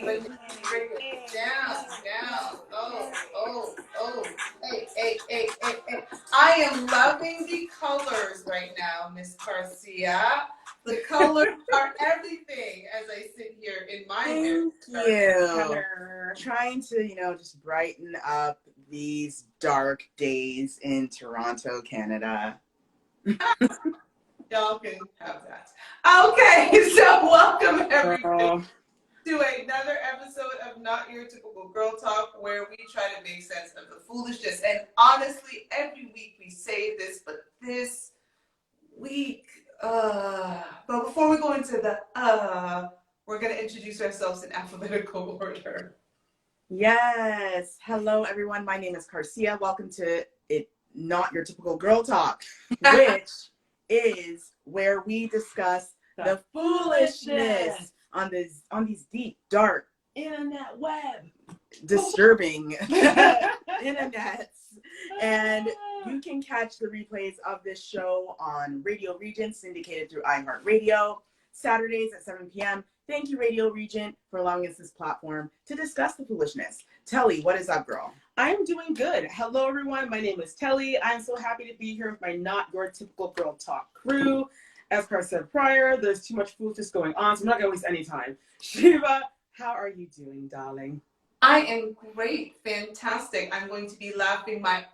But break it down. Oh. Hey. I am loving the colors right now, Miss Garcia. The colors are everything as I sit here in my Thank you. Trying to, just brighten up these dark days in Toronto, Canada. Y'all can have that. Okay, so welcome everybody to another episode of Not Your Typical Girl Talk, where we try to make sense of the foolishness. And honestly, every week we say this, but this week, but before we go into the we're going to introduce ourselves in alphabetical order. Yes. Hello, everyone. My name is Garcia. Welcome to it, Not Your Typical Girl Talk, which is where we discuss the foolishness on these deep, dark, internet web, disturbing internets. And you can catch the replays of this show on Radio Regent, syndicated through iHeartRadio, Saturdays at 7 p.m. Thank you, Radio Regent, for allowing us this platform to discuss the foolishness. Telly, what is up, girl? I'm doing good. Hello, everyone. My name is Telly. I'm so happy to be here with my Not Your Typical Girl Talk crew. As Car said prior, there's too much foolishness going on, so I'm not going to waste any time. Shiva, how are you doing, darling? I am great. Fantastic. I'm going to be laughing my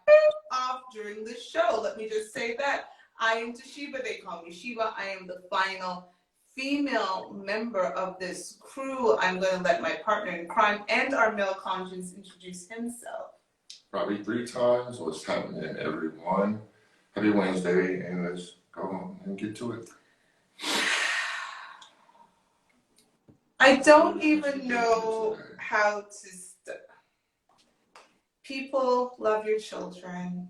off during this show. Let me just say that. I am Toshiba. They call me Shiva. I am the final female member of this crew. I'm going to let my partner in crime and our male conscience introduce himself. Probably 3 times. What's happening, everyone? Happy Wednesday, and let's go on and get to it. I don't even know how to People love your children.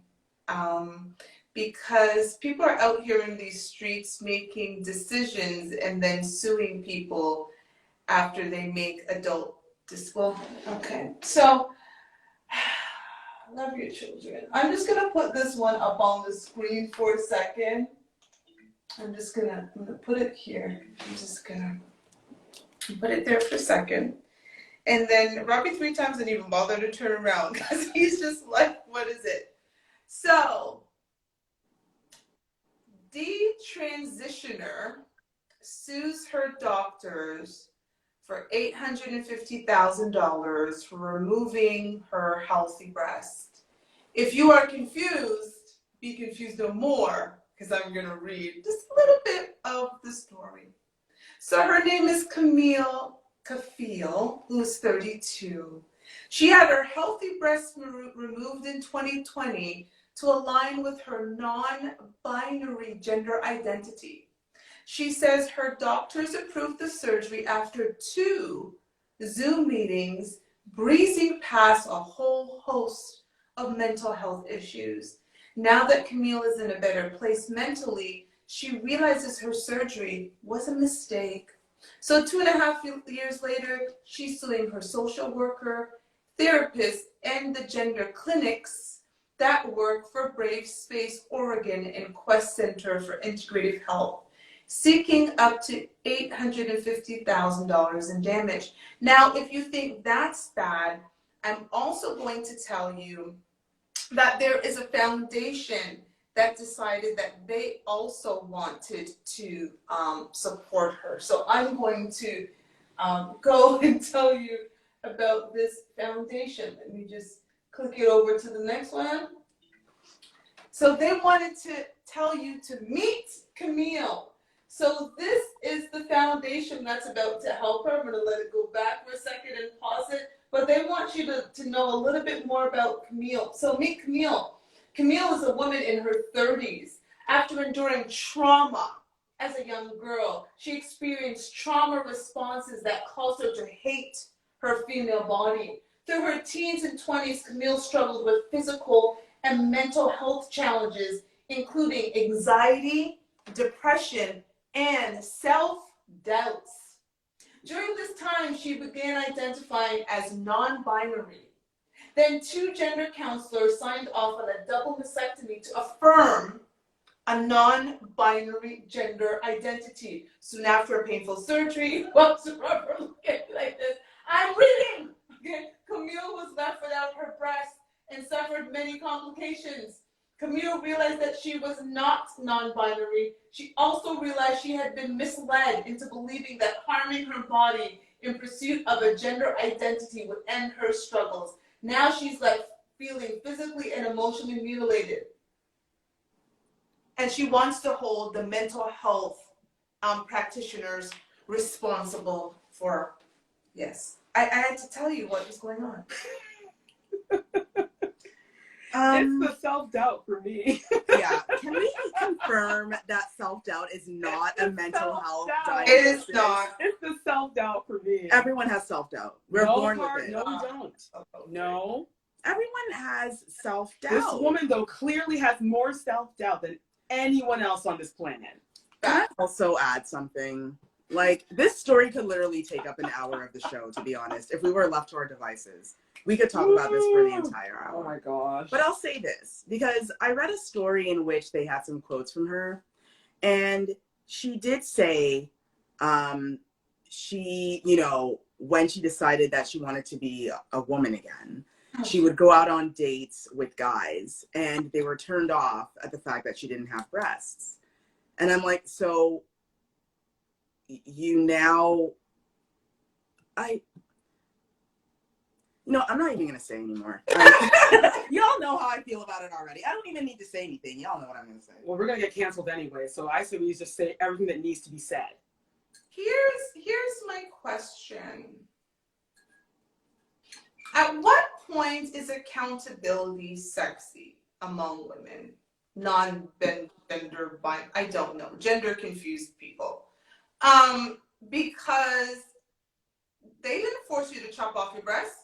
Because people are out here in these streets making decisions and then suing people after they make adult okay. So, love your children. I'm just gonna put this one up on the screen for a second. I'm gonna put it here. I'm just gonna put it there for a second. And then Robbie 3 times didn't even bother to turn around because he's just like, what is it? So, transitioner sues her doctors for $850,000 for removing her healthy breast. If you are confused, be confused no more, because I'm going to read just a little bit of the story. So her name is Camille Kafil, who's 32. She had her healthy breast removed in 2020 to align with her non-binary gender identity. She says her doctors approved the surgery after 2 Zoom meetings, breezing past a whole host of mental health issues. Now that Camille is in a better place mentally, she realizes her surgery was a mistake. So 2.5 years later, she's suing her social worker, therapist, and the gender clinics that work for Brave Space Oregon and Quest Center for Integrative Health, seeking up to $850,000 in damage. Now, if you think that's bad, I'm also going to tell you that there is a foundation that decided that they also wanted to support her. So I'm going to go and tell you about this foundation. Let me just click it over to the next one. So they wanted to tell you to meet Camille. So this is the foundation that's about to help her. I'm going to let it go back for a second and pause it. But they want you to know a little bit more about Camille. So meet Camille. Camille is a woman in her 30s. After enduring trauma as a young girl, she experienced trauma responses that caused her to hate her female body. Through her teens and 20s, Camille struggled with physical and mental health challenges, including anxiety, depression, and self-doubts. During this time, she began identifying as non-binary. Then 2 gender counselors signed off on a double mastectomy to affirm a non-binary gender identity. Soon after a painful surgery, what's Robert looking like this? I'm reading. Okay. Camille was left without her breast and suffered many complications. Camille realized that she was not non-binary. She also realized she had been misled into believing that harming her body in pursuit of a gender identity would end her struggles. Now she's like feeling physically and emotionally mutilated. And she wants to hold the mental health practitioners responsible for, yes. I had to tell you what was going on. It's the self-doubt for me. Yeah. Can we confirm that self-doubt is not a mental health self-doubt. It diagnosis? is not. It's the self-doubt for me. Everyone has self-doubt. We're no, born Hart, with it. No, we don't. No. Everyone has self-doubt. This woman, though, clearly has more self-doubt than anyone else on this planet. Can I also add something? Like, this story could literally take up an hour of the show, to be honest. If we were left to our devices, we could talk about this for the entire hour. Oh my gosh. But I'll say this, because I read a story in which they had some quotes from her, and she did say she, you know, when she decided that she wanted to be a woman again, she would go out on dates with guys, and they were turned off at the fact that she didn't have breasts. And I'm like, so you now, I'm not even going to say anymore. Y'all know how I feel about it already. I don't even need to say anything. Y'all know what I'm going to say. Well, we're going to get canceled anyway, so I say we just say everything that needs to be said. Here's my question. At what point is accountability sexy among women? Non-gender, I don't know, gender confused people. Because they didn't force you to chop off your breasts.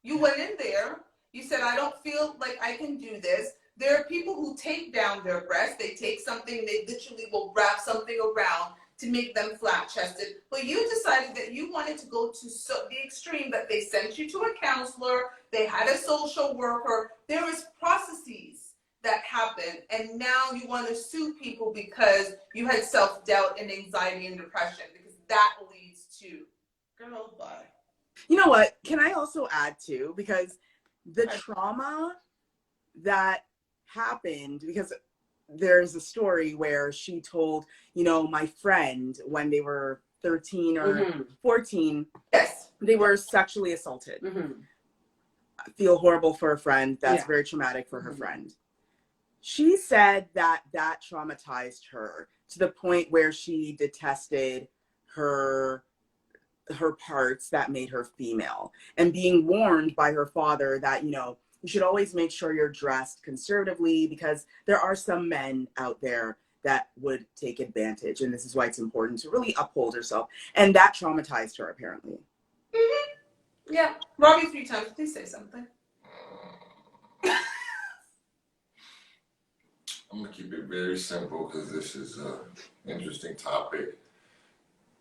You went in there, you said, I don't feel like I can do this. There are people who take down their breasts. They take something, they literally will wrap something around to make them flat-chested. But you decided that you wanted to go to the extreme, that they sent you to a counselor, they had a social worker. There is processes that happen, and now you want to sue people because you had self-doubt and anxiety and depression, because that leads to, girl, bye. You know what? Can I also add too? Because the trauma that happened, because there's a story where she told, my friend, when they were 13 or 14, yes, they were sexually assaulted. I feel horrible for a friend. That's very traumatic for her friend. She said that traumatized her to the point where she detested her parts that made her female, and being warned by her father that, you should always make sure you're dressed conservatively, because there are some men out there that would take advantage. And this is why it's important to really uphold herself. And that traumatized her, apparently. Yeah. Robbie 3 times. Please say something. I'm going to keep it very simple because this is an interesting topic.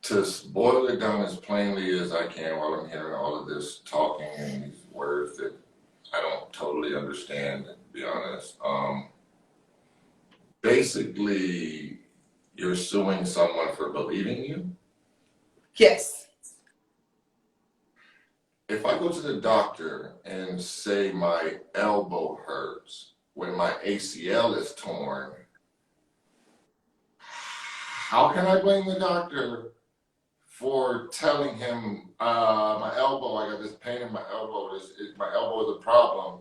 To boil it down as plainly as I can while I'm hearing all of this talking and these words that I don't totally understand, to be honest. Basically, you're suing someone for believing you? Yes. If I go to the doctor and say my elbow hurts when my ACL is torn, how can I blame the doctor for telling him my elbow, I got this pain in my elbow, my elbow is a problem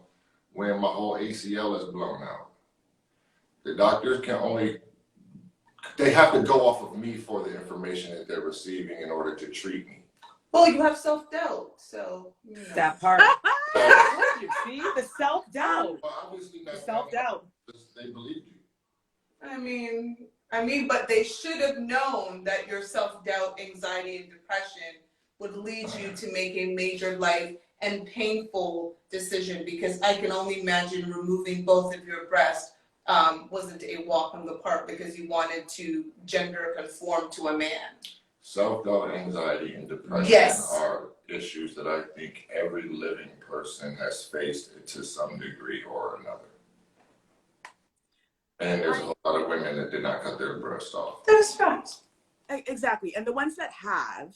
when my whole ACL is blown out? The doctors they have to go off of me for the information that they're receiving in order to treat me. Well, you have self-doubt, so, That part. You see? The self-doubt. Well, obviously not. The self-doubt. They believe you. I mean, but they should have known that your self-doubt, anxiety, and depression would lead you to make a major life and painful decision, because I can only imagine removing both of your breasts wasn't a walk in the park because you wanted to gender conform to a man. Self-doubt, anxiety, and depression are issues that I think every living person has faced to some degree or another. And there's a lot of women that did not cut their breast off. That is facts. Exactly. And the ones that have,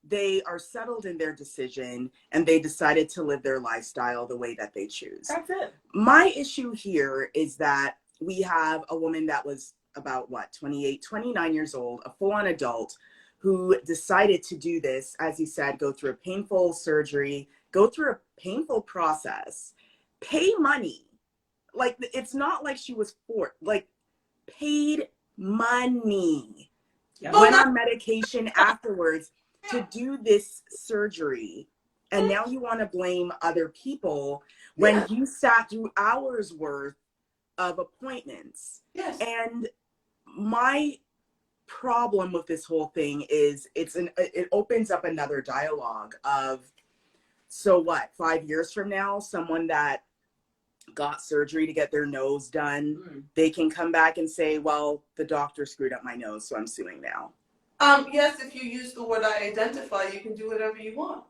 they are settled in their decision and they decided to live their lifestyle the way that they choose. That's it. My issue here is that we have a woman that was about 28, 29 years old, a full-on adult, who decided to do this, as you said, go through a painful surgery, go through a painful process, pay money. Like, it's not like she was paid money. Yeah. Went on medication afterwards to do this surgery. And now you want to blame other people when you sat through hours worth of appointments. Yes. And my problem with this whole thing is it opens up another dialogue of, so what, 5 years from now, someone that got surgery to get their nose done, they can come back and say, well, the doctor screwed up my nose, so I'm suing now. Yes, if you use the word I identify, you can do whatever you want.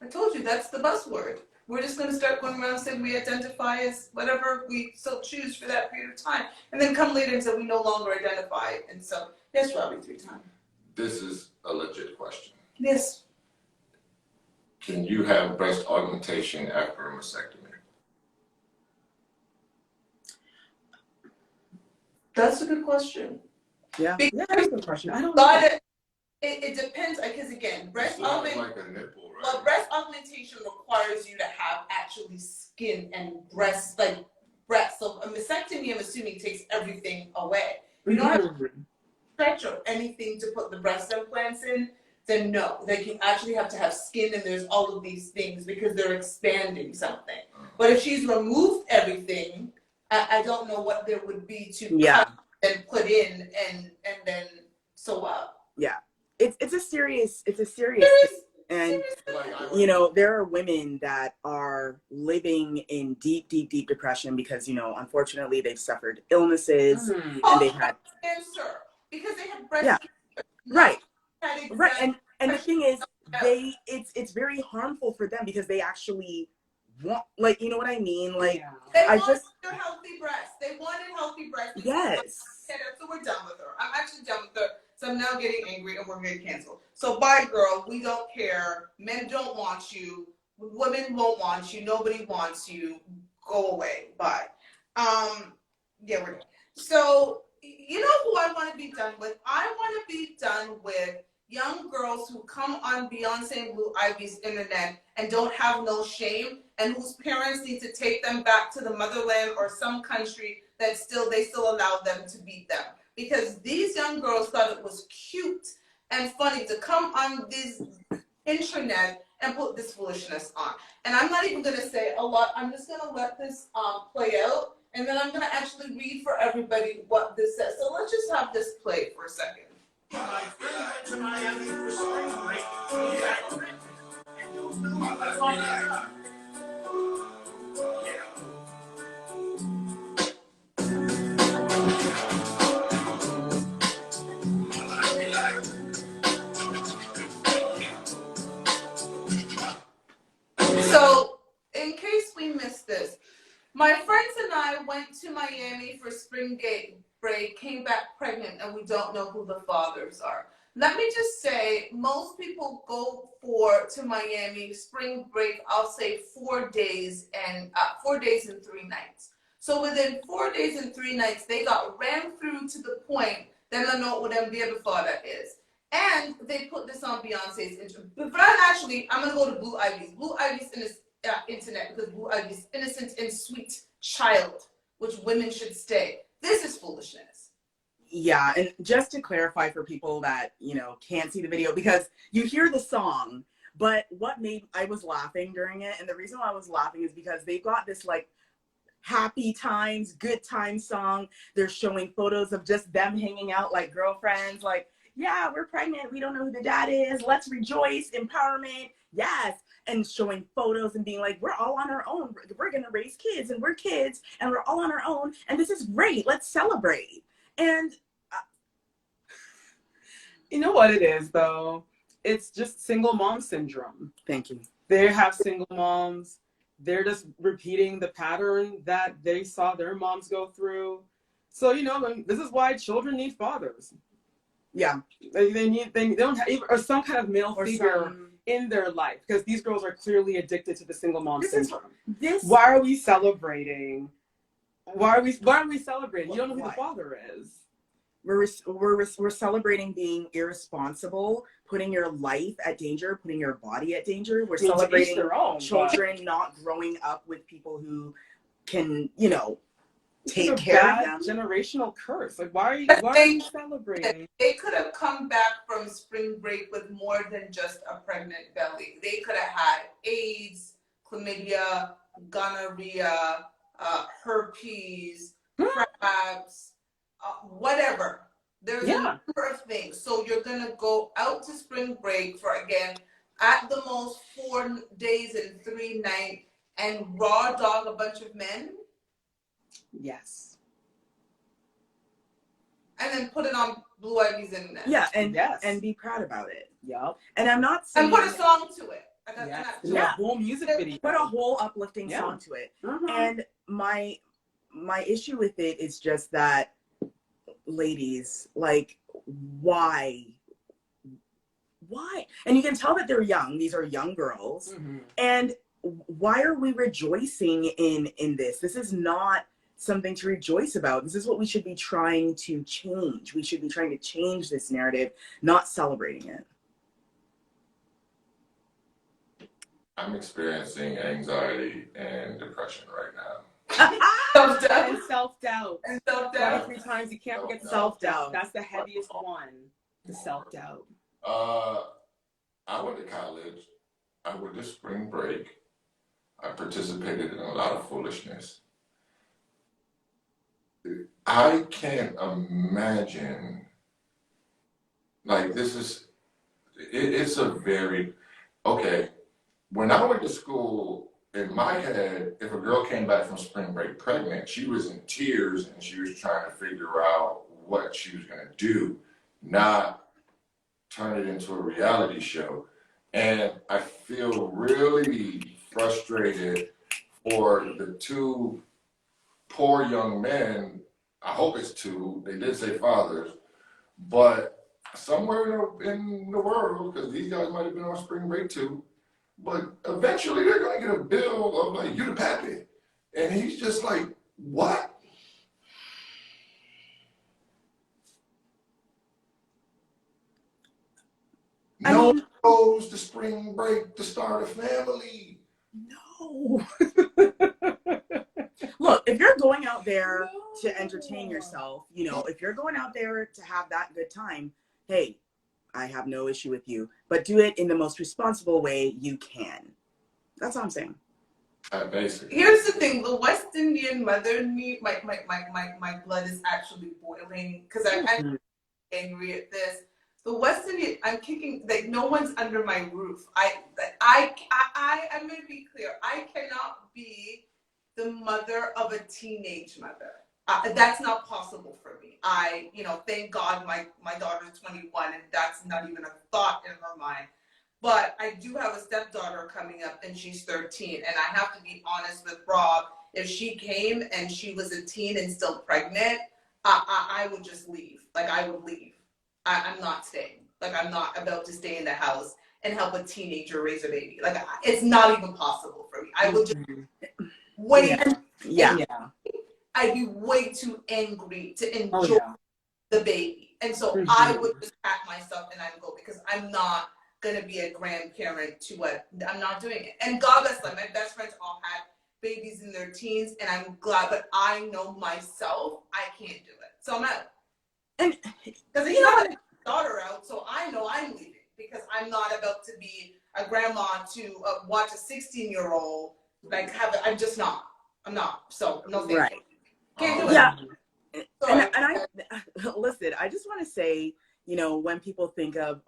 I told you, that's the buzzword. We're just going to start going around saying we identify as whatever we so choose for that period of time. And then come later and say we no longer identify. And so, yes, Robbie, 3 times. This is a legit question. Yes. Can you have breast augmentation after a mastectomy? That's a good question. Yeah. Yeah, that's a good question. I don't But know. it depends, because again, breast It's not augmentation. like a nipple, right? Well, breast augmentation requires you to have actually skin and breast. So a mastectomy, I'm assuming, takes everything away. You don't have to stretch or anything to put the breast implants in, then no. They can actually have to have skin, and there's all of these things because they're expanding something. But if she's removed everything, I don't know what there would be to cut and put in and then sew up. Yeah. It's a serious and Like, there are women that are living in deep depression because, unfortunately they've suffered illnesses and they've had cancer because they have breast cancer. Right. Exactly. And the thing is, it's very harmful for them because they actually want, you know what I mean? They wanted healthy breasts. They wanted healthy breasts. Yes. So we're done with her. I'm actually done with her. So I'm now getting angry and we're going to cancel. So bye, girl. We don't care. Men don't want you. Women won't want you. Nobody wants you. Go away. Bye. We're done. So you know who I want to be done with? I want to be done with young girls who come on Beyonce and Blue Ivy's internet and don't have no shame, and whose parents need to take them back to the motherland or some country that they still allow them to beat them. Because these young girls thought it was cute and funny to come on this internet and put this foolishness on. And I'm not even going to say a lot. I'm just going to let this play out, and then I'm going to actually read for everybody what this says. So let's just have this play for a second. So, in case we missed this, my friends and I went to Miami for spring break, came back pregnant, and we don't know who the fathers are. Let me just say, most people go to Miami spring break, I'll say 4 days and 3 nights. So within 4 days and 3 nights, they got ran through to the point that I know what the father is. And they put this on Beyonce's internet. But I'm going to go to Blue Ivy's. Blue Ivy's internet, because Blue Ivy's innocent and sweet child, which women should stay. This is foolishness. Yeah, and just to clarify for people that, can't see the video, because you hear the song, but I was laughing during it, and the reason why I was laughing is because they've got this happy times, good times song. They're showing photos of just them hanging out like girlfriends, yeah, we're pregnant, we don't know who the dad is, let's rejoice, empowerment, yes. And showing photos and being we're all on our own, we're gonna raise kids, and we're kids, and we're all on our own, and this is great, let's celebrate. And you know what it is, though? It's just single mom syndrome. Thank you. They have single moms. They're just repeating the pattern that they saw their moms go through. So, this is why children need fathers. Yeah. They don't have, or some kind of male Or figure some, in their life, because these girls are clearly addicted to the single mom syndrome. this. Why are we celebrating? Why are we celebrating? You don't know who the Why? father is. We're celebrating being irresponsible, putting your life at danger, putting your body at danger. We're I mean, to each celebrating their own, children not growing up with people who can, it's take a care bad of them. generational curse. Like, why are you celebrating? They could have come back from spring break with more than just a pregnant belly. They could have had AIDS, chlamydia, gonorrhea, herpes, crabs, whatever. There's a number of things. So you're gonna go out to spring break for, again, at the most 4 days and 3 nights, and raw dog a bunch of men, Yes. and then put it on Blue Ivy's internet. Yeah, Yes. and be proud about it. Yep. And I'm not saying And put a song to it. Yes. Yeah. A whole music video. put a whole uplifting Yeah. song to it. Mhm. And my issue with it is just that, ladies, like, why? And you can tell that they're young. These are young girls. Mhm. And why are we rejoicing in this? This is not something to rejoice about. This is what we should be trying to change. We should be trying to change this narrative, not celebrating it. I'm experiencing anxiety and depression right now. And self-doubt. And self-doubt. 23 times you can't forget the Self-doubt. self-doubt. That's the heaviest one. The self-doubt. I went to college. I went to spring break. I participated in a lot of foolishness. I can't imagine, like, it's a very, okay, when I went to school, in my head, if a girl came back from spring break pregnant, she was in tears and she was trying to figure out what she was going to do, not turn it into a reality show. And I feel really frustrated for the 2 poor young men. I hope it's 2. They did say fathers, but somewhere in the world, because these guys might have been on spring break too, but eventually they're going to get a bill of, like, you the pappy. And he's just like, what? No one goes to spring break to start a family. No. Look, if you're going out there to entertain yourself, if you're going out there to have that good time, hey, I have no issue with you, but do it in the most responsible way you can. That's all I'm saying. Basically. Here's the thing: the West Indian mother in me, my blood is actually boiling because I'm angry at this. The West Indian, I'm kicking, like, no one's under my roof. I'm gonna be clear. I cannot be the mother of a teenage mother. That's not possible for me. Thank God my daughter's 21 and that's not even a thought in her mind. But I do have a stepdaughter coming up and she's 13. And I have to be honest with Rob. If she came and she was a teen and still pregnant, I would just leave. Like, I would leave. I'm not staying. Like, I'm not about to stay in the house and help a teenager raise a baby. Like, it's not even possible for me. I would just wait. Yeah. I'd be way too angry to enjoy the baby. And so I would just pat myself and I'd go, because I'm not going to be a grandparent to I'm not doing it. And God bless them. My best friends all had babies in their teens and I'm glad, but I know myself, I can't do it. So I'm out. And because he's not a daughter out, so I know I'm leaving because I'm not about to be a grandma to watch a 16-year-old like have it. I'm just not. I'm not. So no thank you. Can't do it. Yeah. And I listen, I just want to say, when people think of,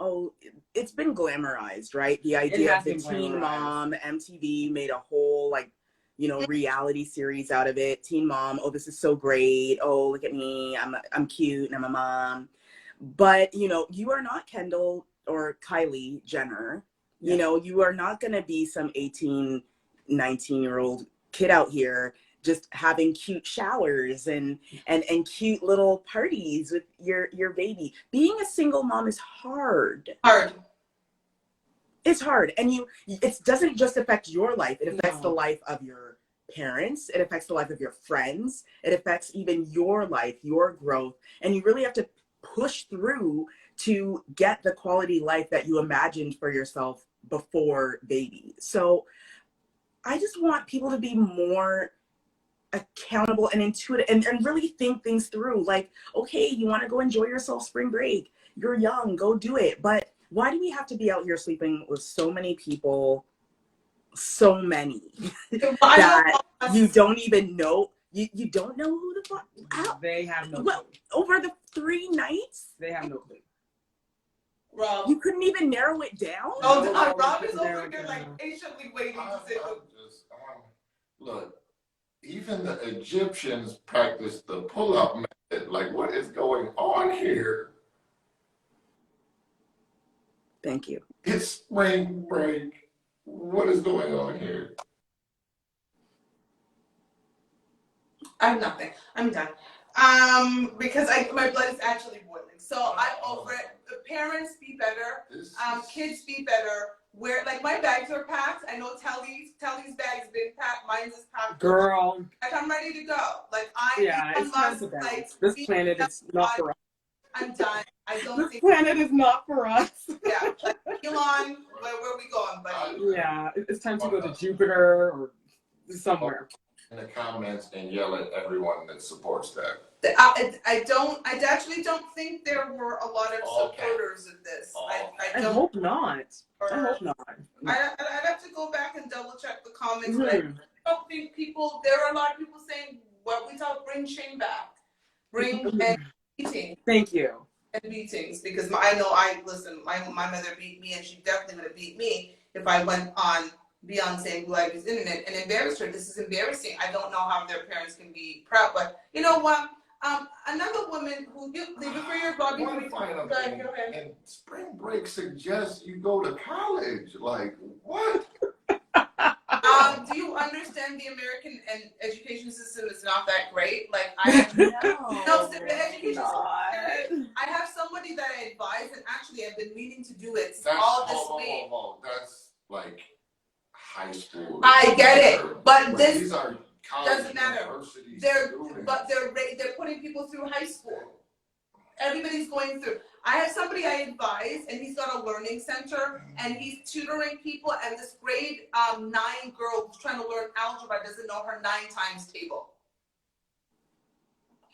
it's been glamorized, right? The idea of the teen mom, MTV made a whole reality series out of it. Teen mom, this is so great. Oh, look at me. I'm cute and I'm a mom. But, you are not Kendall or Kylie Jenner. You are not going to be some 18, 19-year-old kid out here just having cute showers and cute little parties with your baby. Being a single mom is hard. It's hard. And it doesn't just affect your life. It affects the life of your parents. It affects the life of your friends. It affects even your life, your growth. And you really have to push through to get the quality life that you imagined for yourself before baby. So I just want people to be more accountable and intuitive and really think things through. Like, okay, you want to go enjoy yourself spring break. You're young, go do it. But why do we have to be out here sleeping with so many people, so many, that you don't even know? You don't know who the fuck? How? They have no clue. Over the 3 nights? They have no clue. Rob. You couldn't even narrow it down? Oh, Rob is over here like patiently waiting to say, look, even the Egyptians practiced the pull-up method. Like, what is going on here? Thank you. It's spring break. What is going on here? I have nothing. I'm done. Because my blood is actually boiling. So I'm over it. The parents be better. Kids be better. Where like my bags are packed. I know Telly's bags been packed. Mine's is packed. Girl. Like I'm ready to go. Like it's time to bounce. This planet is not for us. I'm done. I don't this think planet is not for us. Yeah. Like Elon, where are we going, buddy? Yeah, it's time to go to Jupiter or somewhere. In the comments and yell at everyone that supports that. I actually don't think there were a lot of supporters of this. I hope not. I hope not. I'd have to go back and double check the comments, but I don't think there are a lot of people saying what we talk, bring shame back. Bring and beating. Thank you. And beatings, because my mother beat me, and she's definitely gonna beat me if I went on Beyonce and Blue Ivy's internet and embarrassed her. This is embarrassing. I don't know how their parents can be proud, but you know what? Another woman who leave it for your Bobby. And spring break suggests you go to college. Like what? Do you understand the American education system is not that great? Like the education system. I have somebody that I advise, and actually I've been meaning to do it all this week. That's like high school. I get it, but this these are college doesn't matter. They're putting people through high school. Everybody's going through. I have somebody I advise, and he's got a learning center, and he's tutoring people. And this grade 9 girl who's trying to learn algebra doesn't know her 9 times table.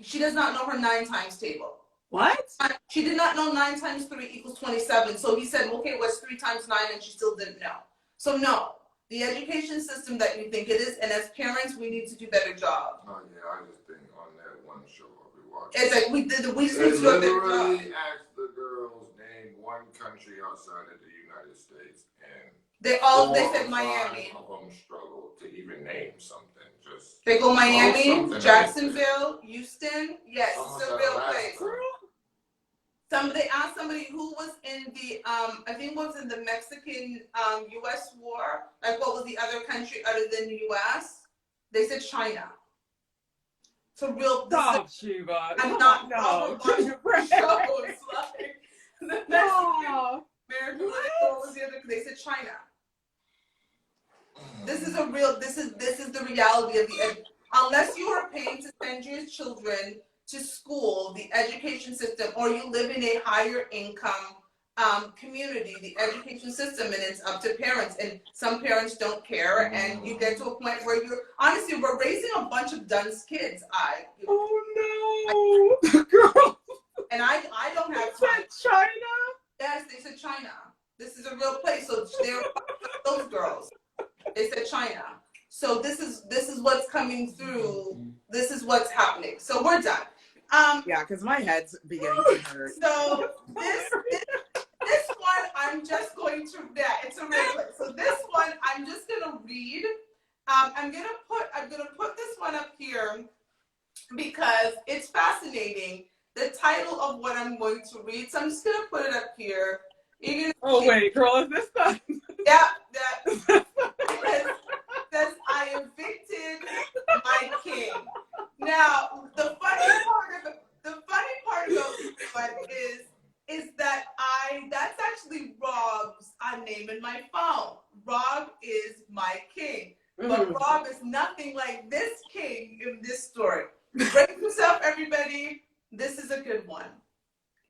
She does not know her 9 times table. What? She did not know 9 times 3 equals 27. So he said, okay, what's 3 times 9? And she still didn't know. So no, the education system that you think it is, and as parents, we need to do a better job. Oh yeah, I just think on that one show we watched. It's like we just need to do a better job. Literally asked the girls name one country outside of the United States, and they said Miami. 5 of them struggled to even name something. Just they go Miami, Jacksonville, Houston. Yes, it's a real place. Somebody asked somebody who was in the I think it was in the Mexican U.S. war. Like what was the other country other than the U.S.? They said China. So real. Stop, Shiva. I'm not. No. Shows like the Mexican American. What was the other? They said China. This is a real. This is the reality of the. Unless you are paying to send your children to school, the education system, or you live in a higher income community, the education system, and it's up to parents. And some parents don't care, and you get to a point where honestly, we're raising a bunch of dunce kids. Oh no, girl. And I don't have time. China? Yes, they said China. This is a real place. So they're those girls. They said China. So this is what's coming through. This is what's happening. So we're done. Yeah, because my head's beginning to hurt. So this one I'm just going to it's a real place. So this one I'm just gonna read. I'm gonna put this one up here because it's fascinating. The title of what I'm going to read. So I'm just gonna put it up here. Wait, girl, is this the? Yeah, that says I evicted my Now, the funny part about this is that that's actually Rob's name in my phone. Rob is my king. But Rob is nothing like this king in this story. Brace yourself, everybody. This is a good one.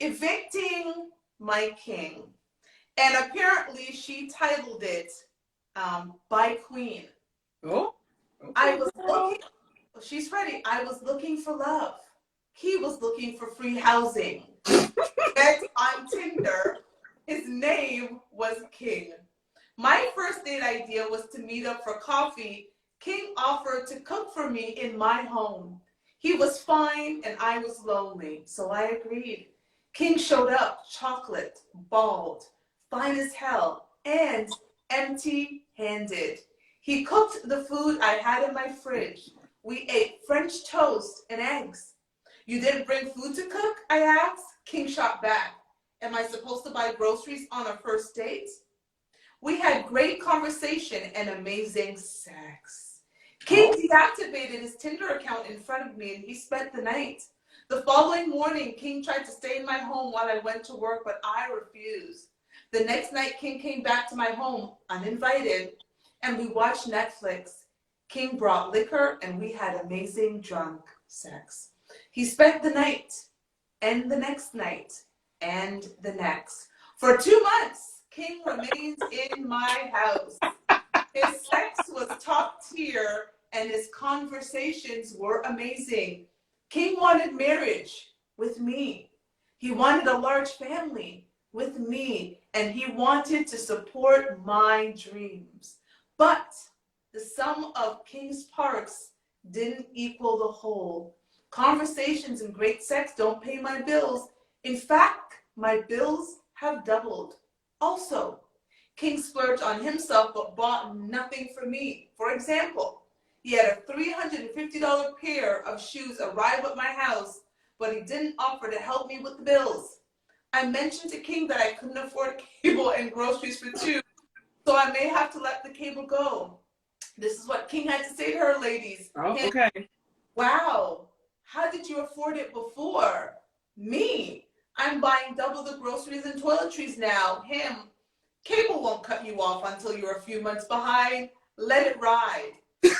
Evicting my king. And apparently she titled it by Queen. Oh? Okay. I was looking, she's ready. I was looking for love. He was looking for free housing. Met on Tinder. His name was King. My first date idea was to meet up for coffee. King offered to cook for me in my home. He was fine and I was lonely, so I agreed. King showed up, chocolate, bald, fine as hell, and empty-handed. He cooked the food I had in my fridge. We ate French toast and eggs. You didn't bring food to cook? I asked. King shot back. Am I supposed to buy groceries on a first date? We had great conversation and amazing sex. King deactivated his Tinder account in front of me and he spent the night. The following morning, King tried to stay in my home while I went to work, but I refused. The next night, King came back to my home, uninvited, and we watched Netflix. King brought liquor and we had amazing drunk sex. He spent the night and the next night and the next. For 2 months, King remained in my house. His sex was top tier and his conversations were amazing. King wanted marriage with me. He wanted a large family with me, and he wanted to support my dreams. But the sum of King's parts didn't equal the whole. Conversations and great sex don't pay my bills. In fact, my bills have doubled. Also, King splurged on himself but bought nothing for me. For example, he had a $350 pair of shoes arrive at my house, but he didn't offer to help me with the bills. I mentioned to King that I couldn't afford cable and groceries for two, so I may have to let the cable go. This is what King had to say to her, ladies. Oh, okay. Wow, how did you afford it before? Me, I'm buying double the groceries and toiletries now. Him, cable won't cut you off until you're a few months behind. Let it ride. Me.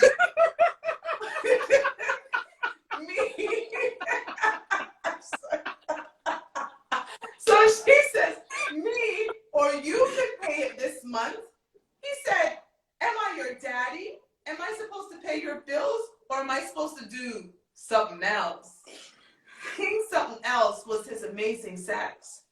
So she says, me, or you could pay it this month. He said, am I your daddy? Am I supposed to pay your bills? Or am I supposed to do something else? King something else was his amazing sex.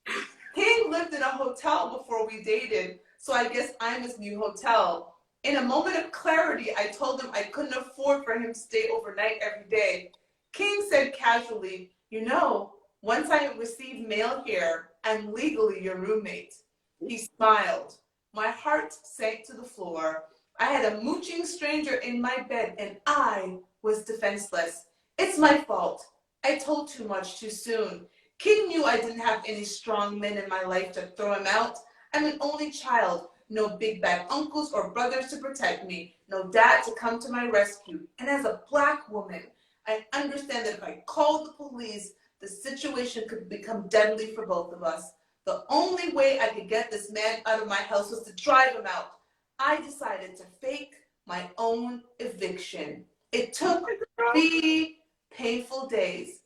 King lived in a hotel before we dated, so I guess I'm his new hotel. In a moment of clarity, I told him I couldn't afford for him to stay overnight every day. King said casually, you know, once I receive mail here, I'm legally your roommate. He smiled. My heart sank to the floor. I had a mooching stranger in my bed and I was defenseless. It's my fault. I told too much too soon. King knew I didn't have any strong men in my life to throw him out. I'm an only child. No big bad uncles or brothers to protect me. No dad to come to my rescue. And as a Black woman, I understand that if I called the police, the situation could become deadly for both of us. The only way I could get this man out of my house was to drive him out. I decided to fake my own eviction. It took 3 painful days.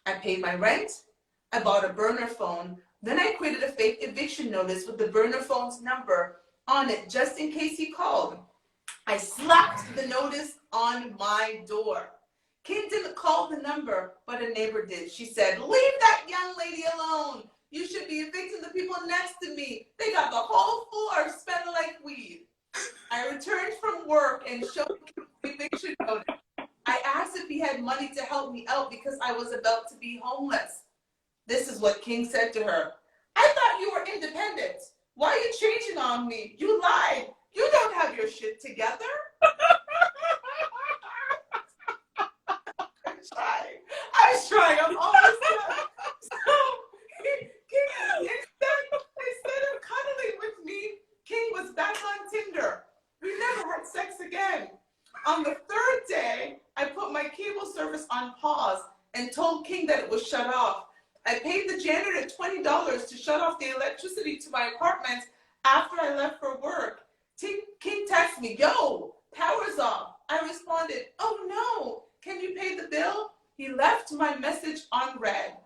I paid my rent. I bought a burner phone. Then I created a fake eviction notice with the burner phone's number on it just in case he called. I slapped the notice on my door. King didn't call the number, but a neighbor did. She said, leave that young lady alone. You should be evicting the people next to me. They got the whole floor smelling like weed. I returned from work and showed him the eviction notice. I asked if he had money to help me out because I was about to be homeless. This is what King said to her. I thought you were independent. Why are you changing on me? You lied. You don't have your shit together. I was trying. I'm almost done. So, King, instead of cuddling with me, King was back on Tinder. We never had sex again. On the 3rd day, I put my cable service service on pause and told King that it was shut off. I paid the janitor $20 to shut off the electricity to my apartment after I left for work. King texted me, yo, power's off. I responded, oh no, can you pay the bill? He left my message unread.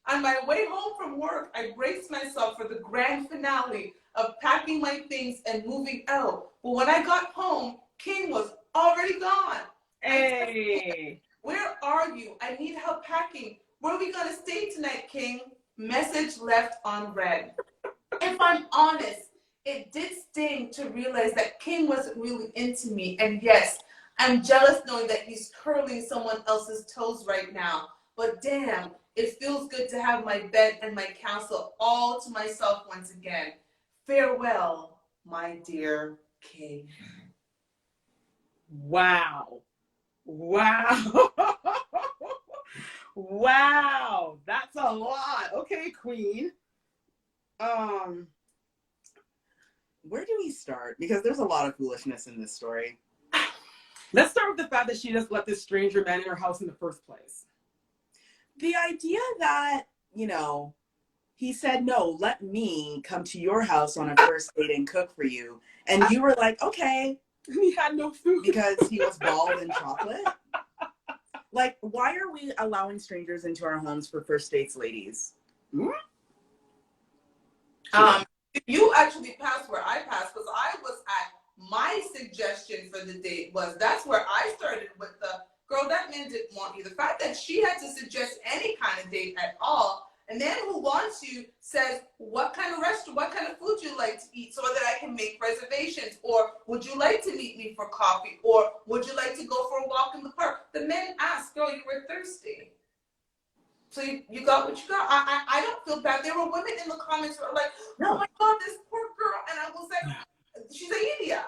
On my way home from work, I braced myself for the grand finale of packing my things and moving out. But when I got home, King was already gone. Hey. Where are you? I need help packing. Where are we gonna stay tonight, King? Message left unread. If I'm honest, it did sting to realize that King wasn't really into me. And yes, I'm jealous knowing that he's curling someone else's toes right now. But damn, it feels good to have my bed and my castle all to myself once again. Farewell, my dear King. Wow. Wow. Wow. That's a lot. Okay, Queen. Where do we start? Because there's a lot of foolishness in this story. Let's start with the fact that she just let this stranger man in her house in the first place. The idea that, he said, no, let me come to your house on a first date and cook for you. And you were like, okay. He had no food. Because he was bald in chocolate. Like, why are we allowing strangers into our homes for first dates, ladies? You actually passed where I passed, because I was at my suggestion for the date that's where I started with the girl that man didn't want you. The fact that she had to suggest any kind of date at all, and then who wants you says, what kind of restaurant, what kind of food you like to eat so that I can make reservations, or would you like to meet me for coffee, or would you like to go for a walk in the park? The men asked, girl, you were thirsty. So you got what you got. I don't feel bad. There were women in the comments who were like, oh my God, this poor girl. And I was like, she's an idiot.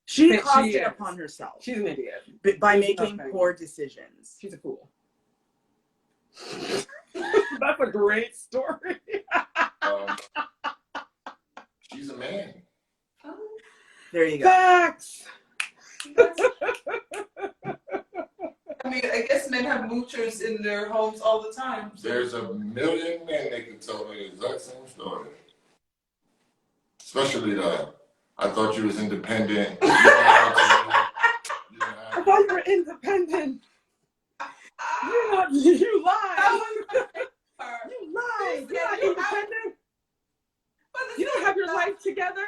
She caused it upon herself. She's an idiot. By making poor decisions. She's a fool. That's a great story. She's a man. There you go. Facts. I mean, I guess men have moochers in their homes all the time. There's a million men that can tell me the exact same story. Especially I thought you was independent. I thought you were independent. You lied. You lied. You're not independent. You don't have your life together.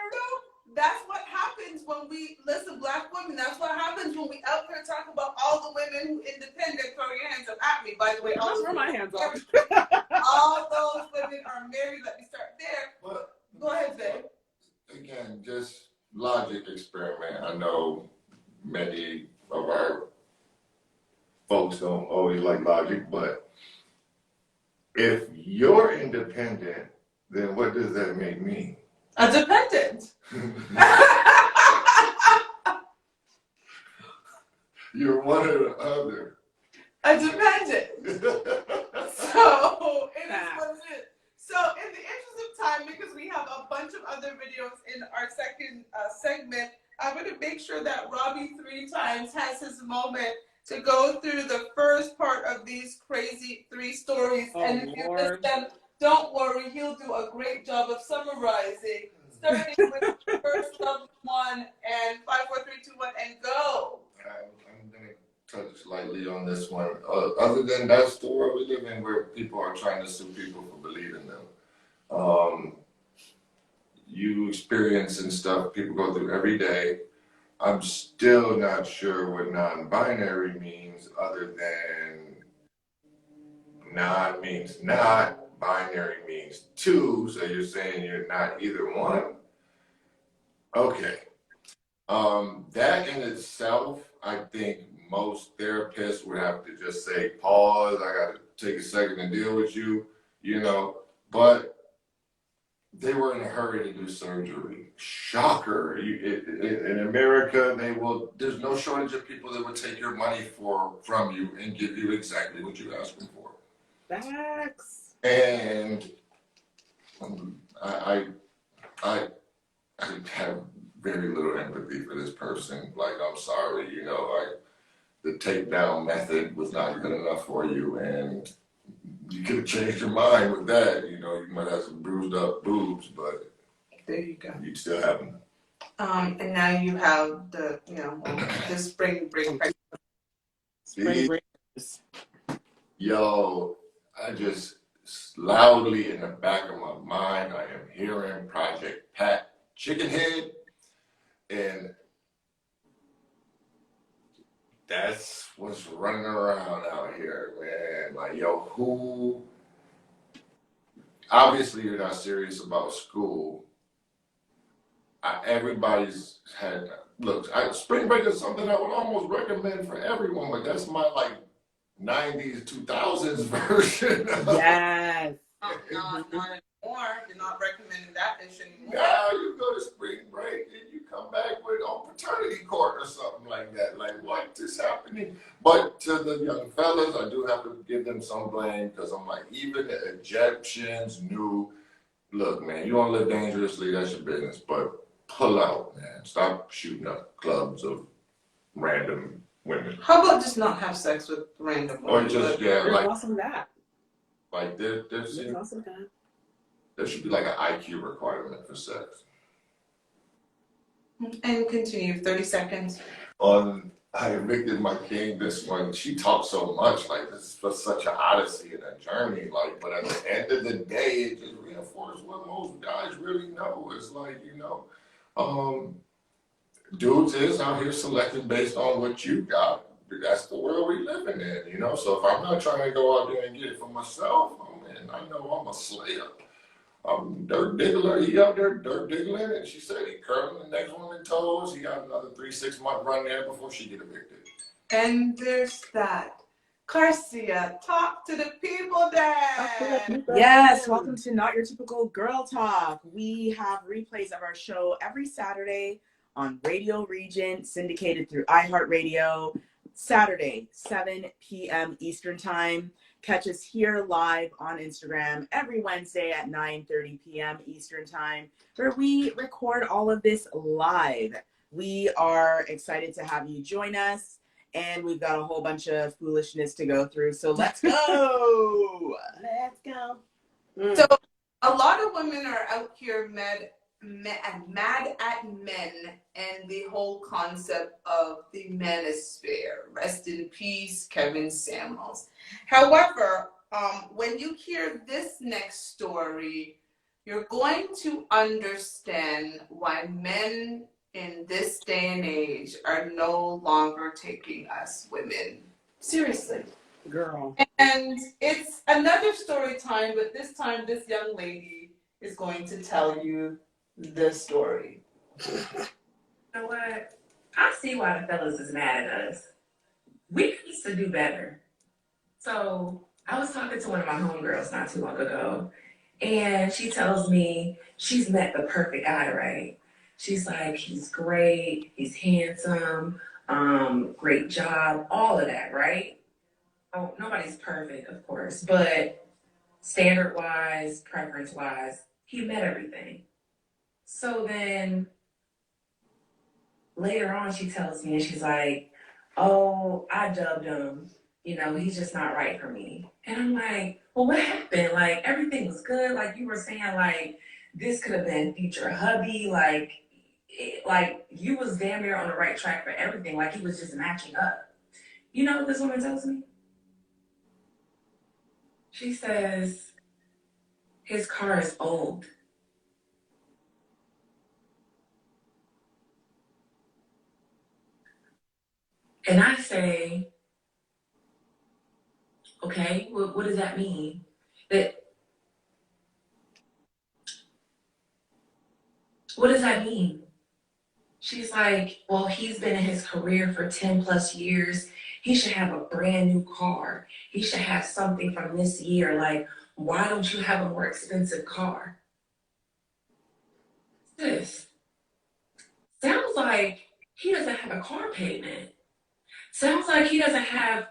That's what happens when we listen, Black women. That's what happens when we out here talk about all the women who independent. Throw your hands up at me. By the way, I'll throw my hands up. All those women are married. Let me start there. But go ahead, babe. Again, just logic experiment. I know many of our folks don't always like logic, but if you're independent, then what does that make me? A dependent. You're one or the other. A dependent. So it is what it is. So in the interest of time, because we have a bunch of other videos in our second segment, I'm going to make sure that Robbie 3 times has his moment to go through the first part of these crazy 3 stories. Oh, and if you Lord. miss them, don't worry, he'll do a great job of summarizing. Starting with first loved one and 5, 4, 3, 2, 1, and go. I'm going to touch lightly on this one. Other than that story we live in where people are trying to sue people for believing them. You experiencing stuff people go through every day. I'm still not sure what non-binary means, other than non means not, binary means 2, so you're saying you're not either one? Okay. That in itself, I think most therapists would have to just say, pause, I got to take a second to deal with you, but they were in a hurry to do surgery. Shocker. In America, there's no shortage of people that would take your money from you and give you exactly what you asked them for. Facts. And I have very little empathy for this person. Like, I'm sorry, the takedown method was not good enough for you, and you could have changed your mind with that. You know, you might have some bruised up boobs, but There you go. you'd still have them. And now you have the, the spring break. Spring break. Yo, I just loudly in the back of my mind, I am hearing Project Pat Chickenhead, and that's what's running around out here, man. Like, yo, who? Obviously, you're not serious about school. Everybody's had, look, spring break is something I would almost recommend for everyone, but that's my like 90s, 2000s version. Yes. Not anymore. You're not recommending that dish anymore. Now you go to spring break and you come back with on paternity court or something like that. Like, what is happening? But to the young fellas, I do have to give them some blame, because I'm like, even the Egyptians knew, look, man, you want to live dangerously, that's your business, but pull out, man. Stop shooting up clubs of random women. How about just not have sex with random Or women? just, There's like also that. there There's also that. there should be like an IQ requirement for sex. And continue, 30 seconds. I evicted my king this one. She talked so much, like this was such an odyssey and a journey. Like, but at the end of the day, it just reinforced what most guys really know. It's like, dudes is out here selecting based on what you got. That's the world we living in, So if I'm not trying to go out there and get it for myself, I know I'm a slayer. Dirt Diggler, he out there dirt diggling, and she said he curling the next one in toes. He got another 3-6 month run there before she get evicted. And there's that. Garcia, talk to the people then. Yes, welcome to Not Your Typical Girl Talk. We have replays of our show every Saturday on Radio Regent, syndicated through iHeartRadio, Saturday, 7 p.m. Eastern Time. Catch us here live on Instagram every Wednesday at 9:30 p.m. Eastern Time, where we record all of this live. We are excited to have you join us, and we've got a whole bunch of foolishness to go through, so let's go! Let's go. So a lot of women are out here mad at men and the whole concept of the manosphere. Rest in peace, Kevin Samuels. However, when you hear this next story, you're going to understand why men in this day and age are no longer taking us women seriously. Girl. And it's another story time, but this time this young lady is going to tell you the story. You know what? I see why the fellas is mad at us. We used to do better. So I was talking to one of my homegirls not too long ago, and she tells me she's met the perfect guy, right? She's like, he's great, he's handsome, great job, all of that, right? Oh, nobody's perfect, of course, but standard-wise, preference-wise, he met everything. So then later on, she tells me, and she's like, oh, I dubbed him. He's just not right for me. And I'm like, well, what happened? Like, everything was good. Like, you were saying, like, this could have been future hubby. Like, you was damn near on the right track for everything. Like, he was just matching up. You know what this woman tells me? She says, his car is old. And I say, okay, what does that mean? What does that mean? She's like, well, he's been in his career for 10 plus years. He should have a brand new car. He should have something from this year. Like, why don't you have a more expensive car? Sis, sounds like he doesn't have a car payment. Sounds like he doesn't have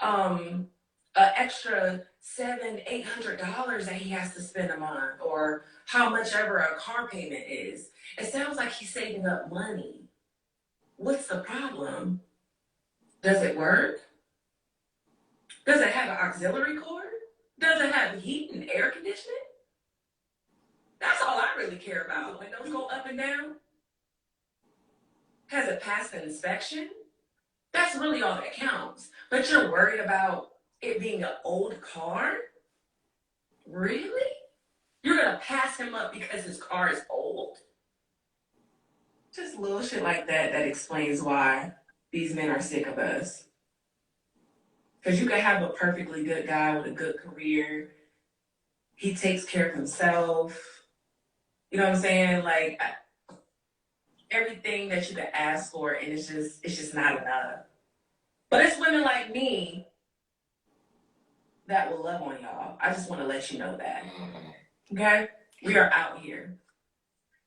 an extra $700-800 that he has to spend a month, or how much ever a car payment is. It sounds like he's saving up money. What's the problem? Does it work? Does it have an auxiliary cord? Does it have heat and air conditioning? That's all I really care about. Windows go up and down? Has it passed an inspection? That's really all that counts. But you're worried about it being an old car? Really? You're gonna pass him up because his car is old? Just little shit like that that explains why these men are sick of us. Because you can have a perfectly good guy with a good career. He takes care of himself. You know what I'm saying? Like everything that you could ask for, and it's just not enough. But it's women like me that will love on y'all. I just want to let you know that. Okay? We are out here.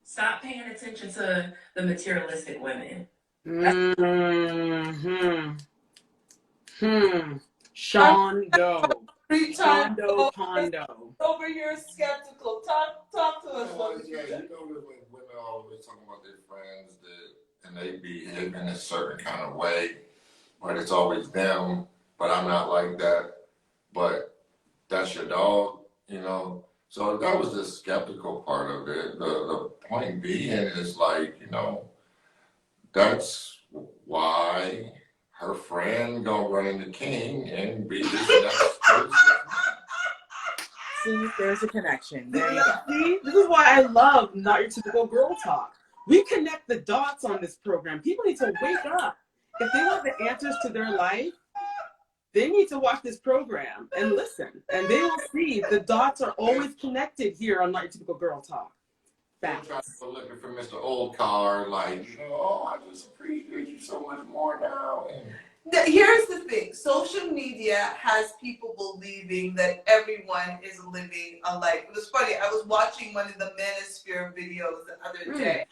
Stop paying attention to the materialistic women. Sean Doe. Time Pondo. over here skeptical. Talk to us. Yeah, you know when women always talking about their friends and they behave in a certain kind of way, but it's always them. But I'm not like that. But that's your dog, you know. So that was the skeptical part of it. The point being is like, you know, that's why her friend gonna run into King and be this next person. See, there's a connection. There you go. See, this is why I love Not Your Typical Girl Talk. We connect the dots on this program. People need to wake up. If they want the answers to their life, they need to watch this program and listen. And they will see the dots are always connected here on Not Your Typical Girl Talk. Facts. I'm looking for Mr. Old Car, like, you know, oh, I just appreciate you so much more now. Here's the thing. Social media has people believing that everyone is living a life. It was funny. I was watching one of the Manosphere videos the other day,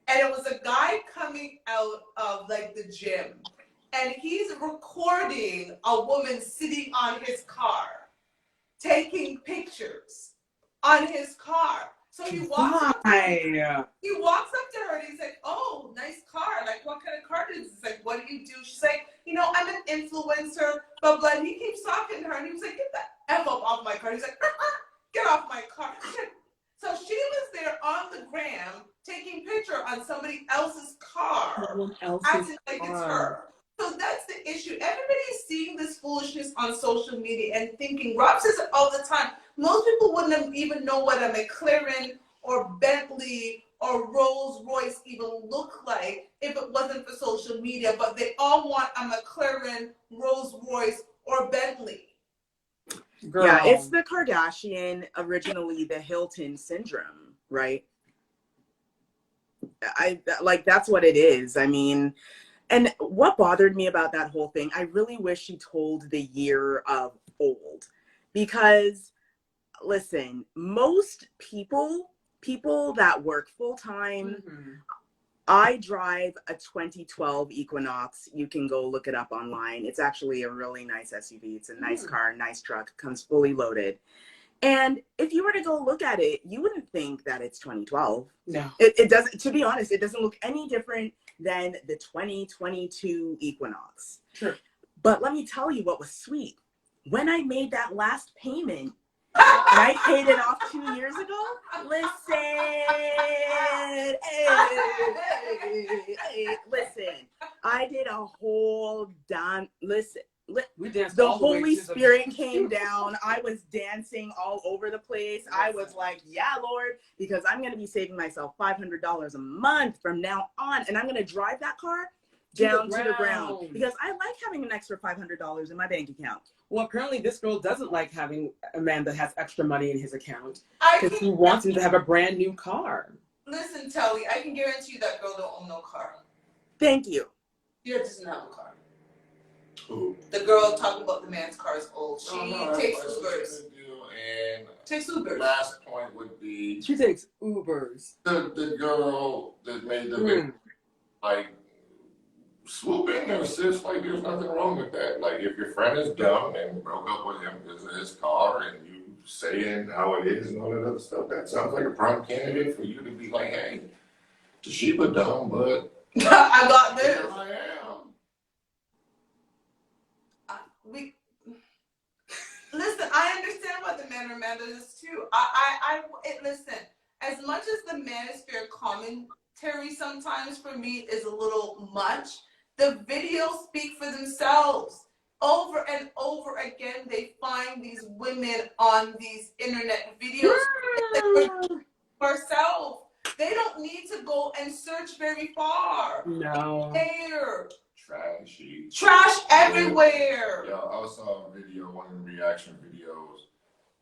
and it was a guy coming out of like the gym, and he's recording a woman sitting on his car, taking pictures on his car. So he walks up to her and he's like, oh, nice car. Like, what kind of car is this? He's like, what do you do? She's like, you know, I'm an influencer, blah, blah. And he keeps talking to her and he was like, get the F up off my car. He's like, get off my car. So she was there on the gram taking picture on somebody else's car, acting like it's her. So that's the issue. Everybody's seeing this foolishness on social media and thinking, Rob says it all the time, most people wouldn't even know what a McLaren or Bentley or Rolls Royce even look like if it wasn't for social media, but they all want a McLaren, Rolls Royce, or Bentley. Girl. Yeah, it's the Kardashian, originally the Hilton syndrome, right? That's what it is. I mean, and what bothered me about that whole thing, I really wish she told the year of old, because listen, most people that work full-time, I drive a 2012 Equinox. You can go look it up online. It's actually a really nice SUV. It's a nice car, nice truck, comes fully loaded. And if you were to go look at it, you wouldn't think that it's 2012. No. It doesn't, to be honest, it doesn't look any different than the 2022 Equinox. True. But let me tell you what was sweet. When I made that last payment, and I paid it off 2 years ago. Listen, I did a whole dance. Listen, the Holy Spirit came down. I was dancing all over the place. I was like, yeah, Lord, because I'm going to be saving myself $500 a month from now on. And I'm going to drive that car down to the ground because I like having an extra $500 in my bank account. Well, apparently this girl doesn't like having a man that has extra money in his account because he wants him to have a brand new car. Listen, Telly, I can guarantee you that girl don't own no car. Thank you. She doesn't have a car. Who? The girl talking about the man's car is old. She takes Ubers. And takes Ubers. Last point would be she takes Ubers. The girl that made the video, like, swoop in there, sis. Like, there's nothing wrong with that. Like, if your friend is dumb and broke up with him because of his car and you saying how it is and all that other stuff, that sounds like a prime candidate for you to be like, hey, Toshiba dumb, but I got this. Here I am. men are mad at us too. Listen, as much as the manosphere commentary sometimes for me is a little much, the videos speak for themselves. Over and over again, they find these women on these internet videos for ourselves. They don't need to go and search very far. No. There. Trashy. Trash everywhere. Yeah, I saw a video, one of the reaction videos.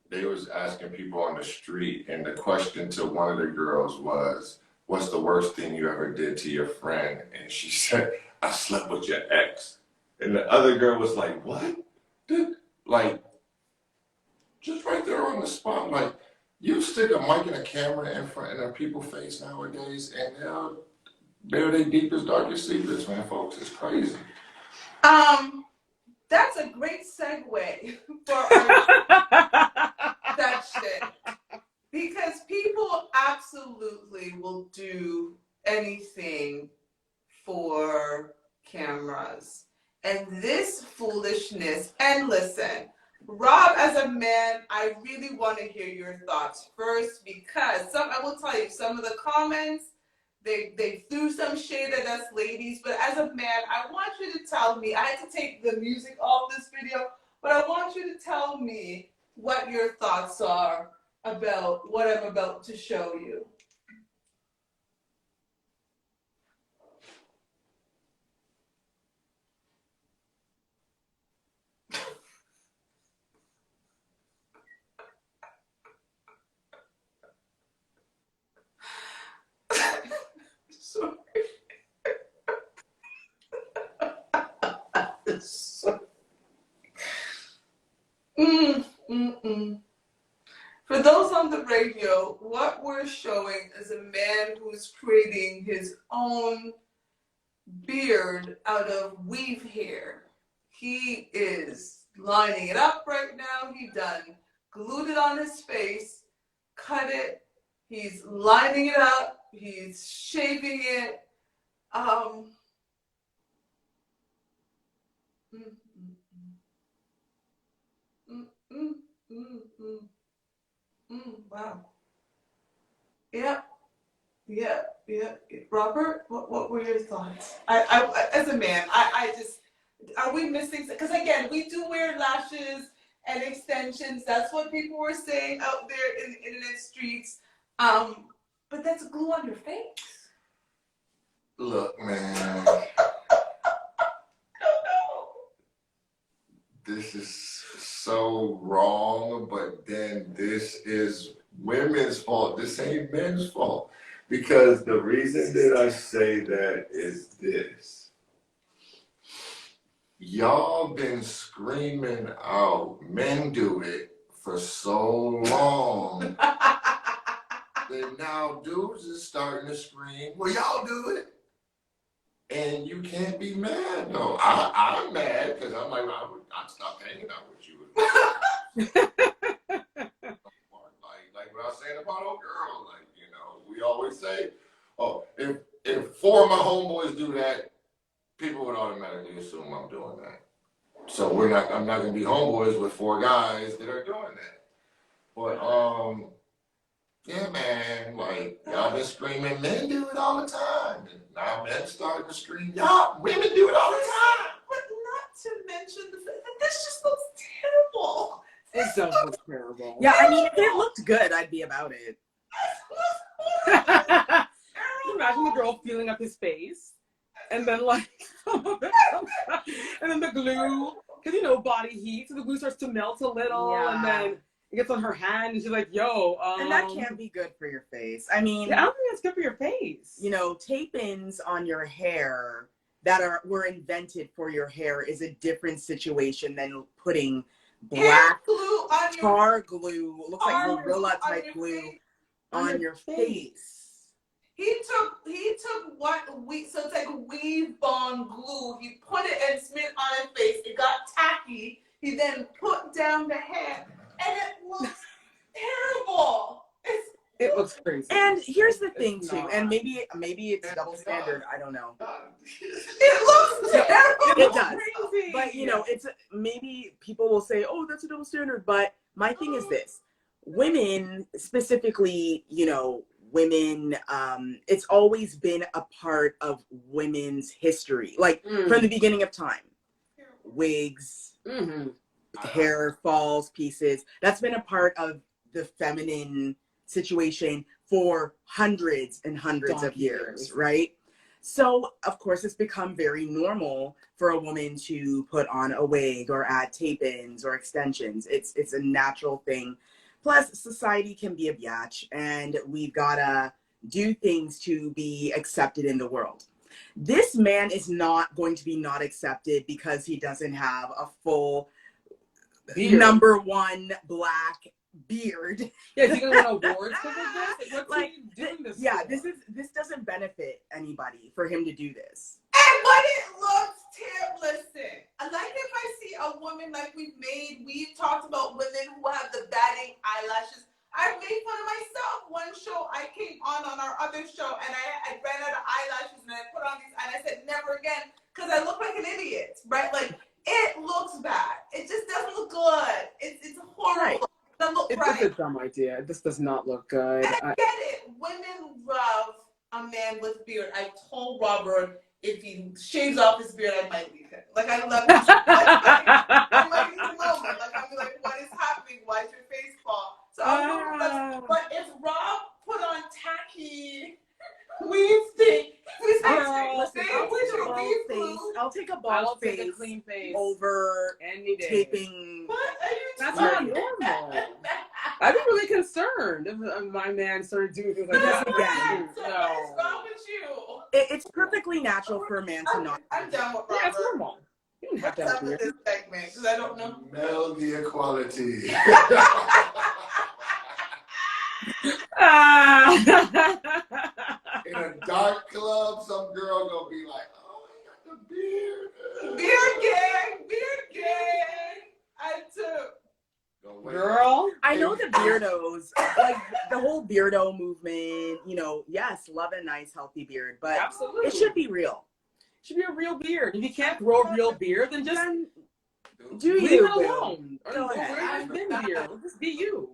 They was asking people on the street, and the question to one of the girls was, "What's the worst thing you ever did to your friend?" And she said, "I slept with your ex." And the other girl was like, "What? Dude, like, just right there on the spot, like, you stick a mic and a camera in front of people's face nowadays, and they'll bare their deepest, darkest secrets, man, folks. It's crazy." That's a great segue for that shit. Because people absolutely will do anything for cameras. And this foolishness, and listen, Rob, as a man, I really want to hear your thoughts first, because I will tell you, some of the comments, they threw some shade at us ladies, but as a man, I want you to tell me, I had to take the music off this video, but I want you to tell me what your thoughts are about what I'm about to show you. Sorry. For those on the radio, what we're showing is a man who's creating his own beard out of weave hair. He is lining it up right now. He done glued it on his face, cut it. He's lining it up. He's shaving it. Wow. Yeah. Robert, what were your thoughts? I as a man, I just, are we missing? Because again, we do wear lashes and extensions. That's what people were saying out there in the internet streets. But that's glue on your face. Look, man. This is so wrong, but then this is women's fault. This ain't men's fault. Because the reason that I say that is this. Y'all been screaming out, men do it for so long. That now dudes is starting to scream, well, y'all do it. And you can't be mad, though. I'm mad because I'm like, I'd stop hanging out with you. like what I was saying about old girl. Like, you know, we always say, oh, if four of my homeboys do that, people would automatically assume I'm doing that. So I'm not gonna be homeboys with four guys that are doing that. But yeah, man, like, y'all been screaming, men do it all the time. And now men starting to scream, y'all, women do it all the time. But not to mention the fact that this just looks terrible. It does look terrible. Yeah, I mean, if it looked good, I'd be about it. Can you imagine the girl feeling up his face? And then, like, and then the glue, because, you know, body heat, so the glue starts to melt a little, and then it gets on her hand, and she's like, yo. And that can't be good for your face. I mean, yeah, I don't think that's good for your face. You know, tape-ins on your hair were invented for your hair is a different situation than putting black glue on tar glue, looks like Gorilla type glue on your face. He took so it's like weave bond glue. He put it and smeared on his face. It got tacky. He then put down the hair, and it looks terrible. It looks crazy. And here's the thing It's too, not. and maybe it's double standard. I don't know. It looks terrible. It does. Crazy. But it's maybe people will say, "Oh, that's a double standard." But my thing is this: women, specifically, women. It's always been a part of women's history, like from the beginning of time. Wigs, hair falls, pieces. That's been a part of the feminine situation for hundreds and hundreds of years, right? So, of course, it's become very normal for a woman to put on a wig or add tape-ins or extensions. It's a natural thing. Plus, society can be a biatch, and we've got to do things to be accepted in the world. This man is not going to be not accepted because he doesn't have a full Beard. #1 black beard. Yeah, is he gonna win awards because of this? What's Like, he doing this? Yeah, for? this doesn't benefit anybody for him to do this. And but it looks terrible. Listen, like if I see a woman like we've talked about women who have the batting eyelashes. I made fun of myself. One show I came on our other show, and I ran out of eyelashes, and I put on these, and I said never again because I look like an idiot, right? Like it looks bad. It just doesn't look good. It's horrible. Right. It doesn't look It's right. a dumb idea. This does not look good. And I get it. Women love a man with beard. I told Robert if he shaves off his beard, I might leave him. Like I love him. I might leave him alone. Like I'll be like, what is happening? Why is your face fall? So but if Rob put on tacky weave thing, I'll take a bald face take a clean face over any day. taping. What are you That's talking not normal. I'd be really concerned if my man started doing things like This that. again. So what is wrong with you? It's perfectly natural for a man to not. I'm done with Yeah, it's Robert. normal. You don't have I'm to have done a with beard. this segment because I don't know. Male the equality. In a dark club, some girl gonna be like, "Oh, I got the beard." Beard gang. I took. Don't wait. Girl. I know the beardos, like the whole beardo movement. Yes, love a nice healthy beard, but Absolutely. it should be real. Should be a real beard. If you can't grow a real beard, then just Then do leave you it alone. Or Go go ahead. wear your thin beard. Just be you.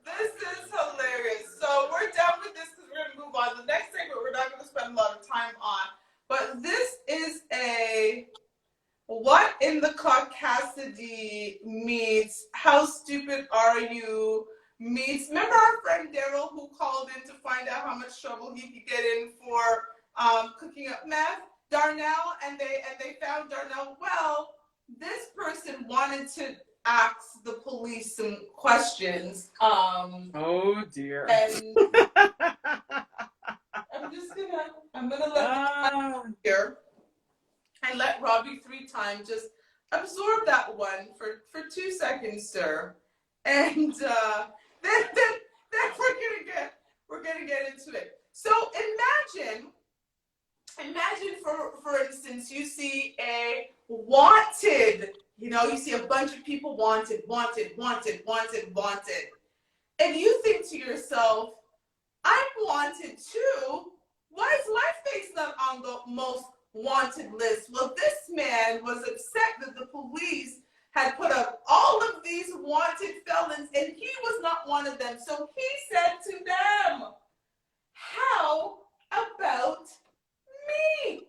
This is hilarious. So we're done with this because we're gonna move on. The next segment we're not gonna spend a lot of time on, but this is a what in the Caucasity meets how stupid are you meets. Remember our friend Daryl who called in to find out how much trouble he could get in for cooking up meth? Darnell and they found Darnell. Well, this person wanted to ask the police some questions. Oh dear. And I'm gonna let here and let Robbie 3 times just absorb that one for 2 seconds, sir. And then we're gonna get into it. So imagine for instance, you see a wanted, you see a bunch of people wanted. And you think to yourself, I'm wanted too. Why is my face not on the most wanted list? Well, this man was upset that the police had put up all of these wanted felons and he was not one of them. So he said to them, how about me?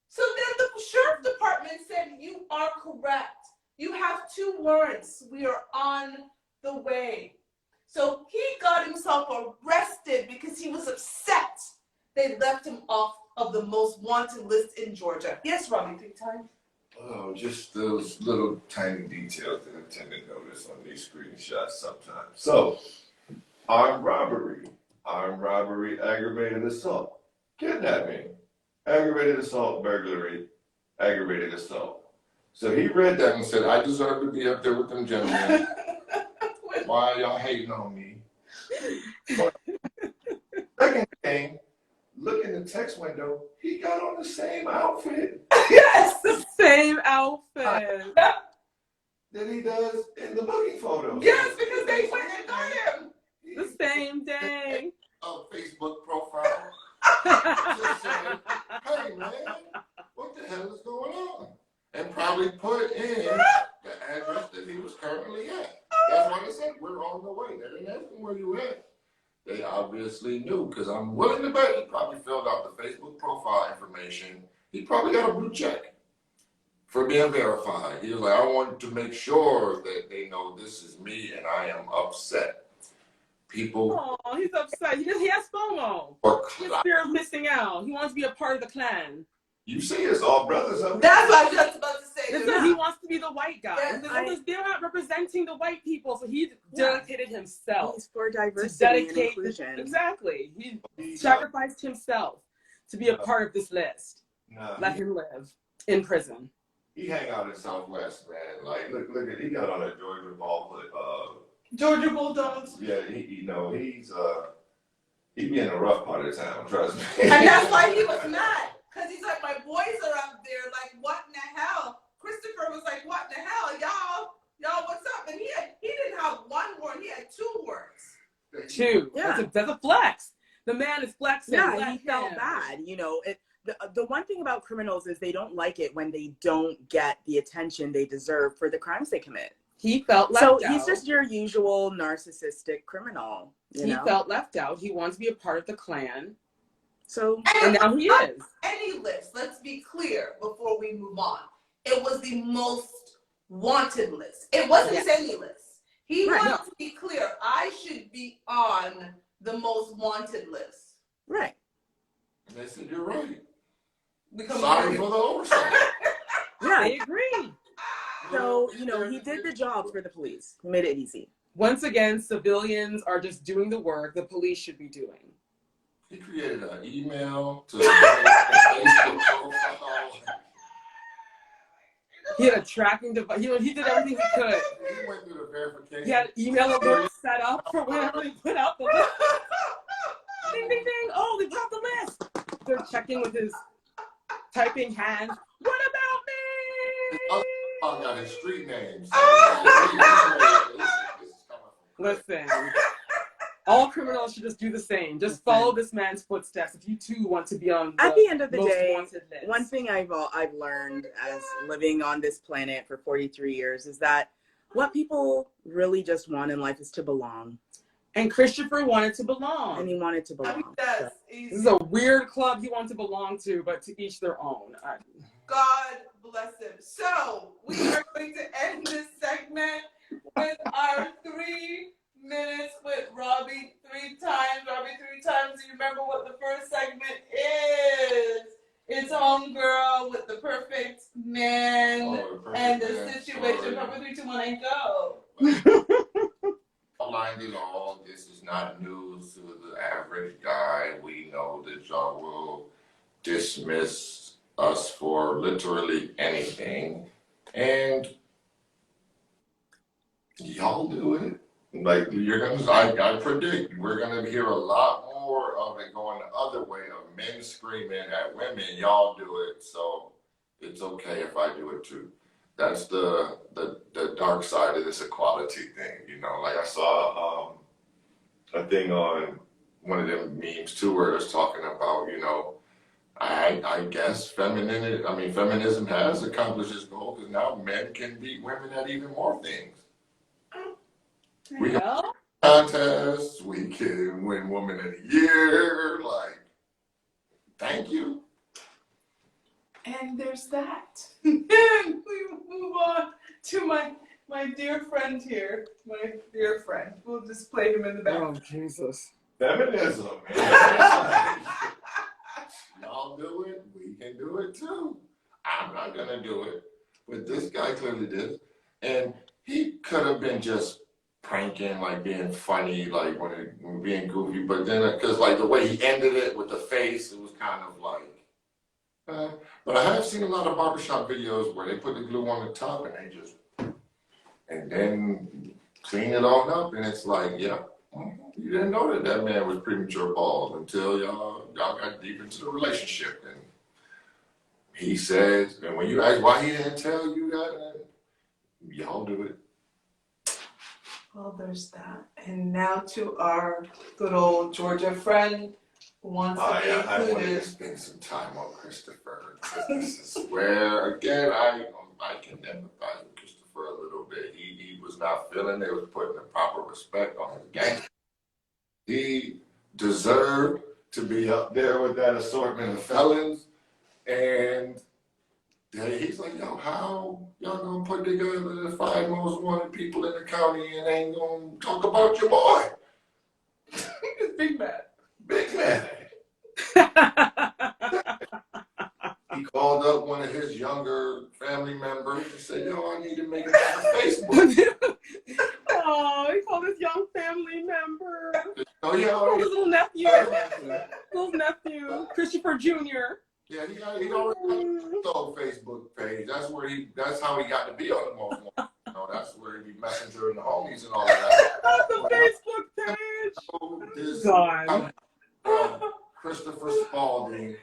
So then the sheriff department said, you are correct. You have 2 warrants. We are on the way. So he got himself arrested because he was upset they left him off of the most wanted list in Georgia. Yes, Robbie, 3 times. Oh, just those little tiny details that I tend to notice on these screenshots sometimes. So, armed robbery, aggravated assault, kidnapping, aggravated assault, burglary, aggravated assault. So he read that and said, I deserve to be up there with them gentlemen. Why are y'all hating on me? Second thing, look in the text window, he got on the same outfit. Yes! The same outfit. That he does in the booking photos. Yes, because they went and got him. The same day. Facebook profile. Just saying, hey man, what the hell is going on? And probably put in the address that he was currently at. That's why they said we're on the way. They didn't ask him where you at. They obviously knew, because I'm willing to bet he probably filled out the Facebook profile information. He probably got a blue check for being verified. He was like, I want to make sure that they know this is me and I am upset. People. Oh, he's upset. He has FOMO. He's fear of missing out. He wants to be a part of the clan. You see, it's all brothers up there. That's what I was just about to say. He wants to be the white guy. Yeah, They're not representing the white people, so he dedicated himself. He's for diversity and dedicate inclusion. Exactly. He sacrificed himself to be a part of this list. Let him live in prison. He hang out in Southwest, man. Like, look at, he got on a Georgia ball foot. Georgia Bulldogs. Yeah, he be in a rough part of town, trust me. And that's why he was mad. Because he's like, my boys are up there, like, what in the hell? Christopher was like, what in the hell? Y'all, what's up? And he didn't have one word, he had 2 words. 2. Yeah. That's a flex. The man is flexing. Yeah, he felt bad. You know, the one thing about criminals is they don't like it when they don't get the attention they deserve for the crimes they commit. He felt left out. So he's just your usual narcissistic criminal. He felt left out. He wants to be a part of the clan. So, and now he is. Any list, let's be clear before we move on. It was the most wanted list. It wasn't any list. He wanted to be clear. I should be on the most wanted list. Right. And they said, you're right. Because sorry for the oversight. Yeah, I agree. So, you know, he did the job for the police. He made it easy. Once again, civilians are just doing the work the police should be doing. He created an email to Facebook profile. He had a tracking device. He did everything he could. He went through the verification. He had email alerts set up for whenever he put out the list. Ding, ding, ding. Oh, they popped the list. They're checking with his typing hand. What about me? I got his street name. Listen. All criminals should just do the same. Just follow this man's footsteps if you too want to be on At the end of the most day, wanted list. one thing I've learned as living on this planet for 43 years is that what people really just want in life is to belong. And Christopher wanted to belong. And he wanted to belong. I mean, that's easy. This is a weird club he wanted to belong to, but to each their own. God bless him. So we are going to end this segment with our 3 minutes with Robbie 3 times. Robbie 3 times. Do you remember what the first segment is? It's Homegirl with the perfect man and the situation. Number 3, 2, 1, and go. Outlined it all. This is not news to the average guy. We know that y'all will dismiss us for literally anything, and y'all do it. Like I predict we're gonna hear a lot more of it going the other way, of men screaming at women. Y'all do it, so it's okay if I do it too. That's the dark side of this equality thing, you know. Like I saw a thing on one of them memes too, where it's talking about, you know, I guess feminism has accomplished its goal, because now men can beat women at even more things. We can win contests, we can win Woman of the Year, like, thank you. And there's that. We move on to my dear friend here. My dear friend. We'll just play him in the back. Oh, Jesus. Feminism, man. Y'all do it, we can do it too. I'm not gonna do it, but this guy clearly did. And he could have been just pranking, like being funny, like when being goofy, but then, because like the way he ended it with the face, it was kind of like, but I have seen a lot of barbershop videos where they put the glue on the top and they just, and then clean it all up, and it's like, yeah, you didn't know that man was premature bald until y'all got deep into the relationship. And he says, and when you ask why he didn't tell you that, y'all do it. Well, there's that. And now to our good old Georgia friend who wants to be I wanted to included. spend some time on Christopher. This is where, again, I can empathize with Christopher a little bit. He was not feeling they was putting the proper respect on his game. He deserved to be up there with that assortment of felons. And he's like, yo, how y'all gonna put together the 5 most wanted people in the county and ain't gonna talk about your boy? It's Big Bad. Big man. He called up one of his younger family members and said, yo, I need to make a Facebook. Oh, he called his young family member. Oh, yeah, He called his little nephew. yeah. Little nephew, Christopher Jr. Yeah, he already had his own Facebook page. That's how he got to be on the most wanted. You know, that's where he be messaging the homies and all of that. The Facebook page. So this God. Christopher Spalding,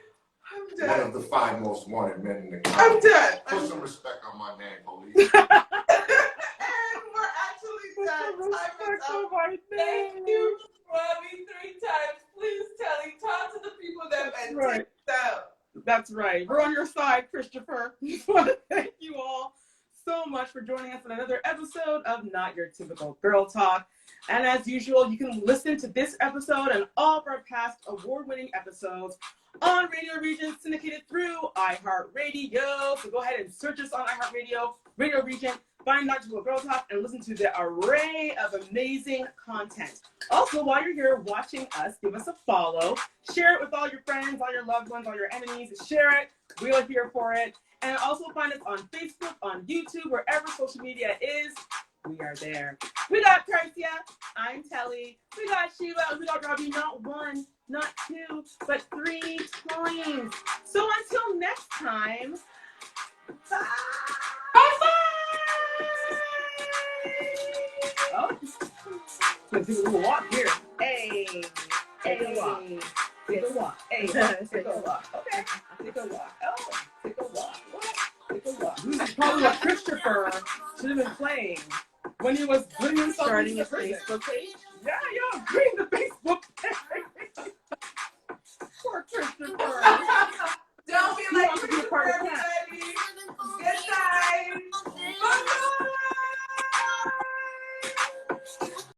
I'm one dead. of the 5 most wanted men in the I'm county. dead. Put some respect on my name, police. And we're actually done. Time is up. Thank you, Robbie, 3 times. Please, Telly, talk to the people that That's and right. take it out. That's right. We're on your side, Christopher. Just want to thank you all so much for joining us on another episode of Not Your Typical Girl Talk. And as usual, you can listen to this episode and all of our past award-winning episodes on Radio Regent, syndicated through iHeartRadio. So go ahead and search us on iHeartRadio, Radio Regent, find Not Your Typical Girl Talk, and listen to the array of amazing content. Also, while you're here watching us, give us a follow. Share it with all your friends, all your loved ones, all your enemies. Share it. We are here for it. And also find us on Facebook, on YouTube, wherever social media is. We are there. We got Persia. I'm Telly. We got Sheila. We got Robbie. Not 1, not 2, but 3 times. So until next time, bye. Bye. Oh, let's do a little walk here. Hey. Take a walk. Take a walk. Hey, take a walk. Okay. Take a walk. Oh, take a walk. What? Take a walk. This is probably what Christopher should have been playing when he was putting himself Starting into his prison. Facebook page. Yeah, bring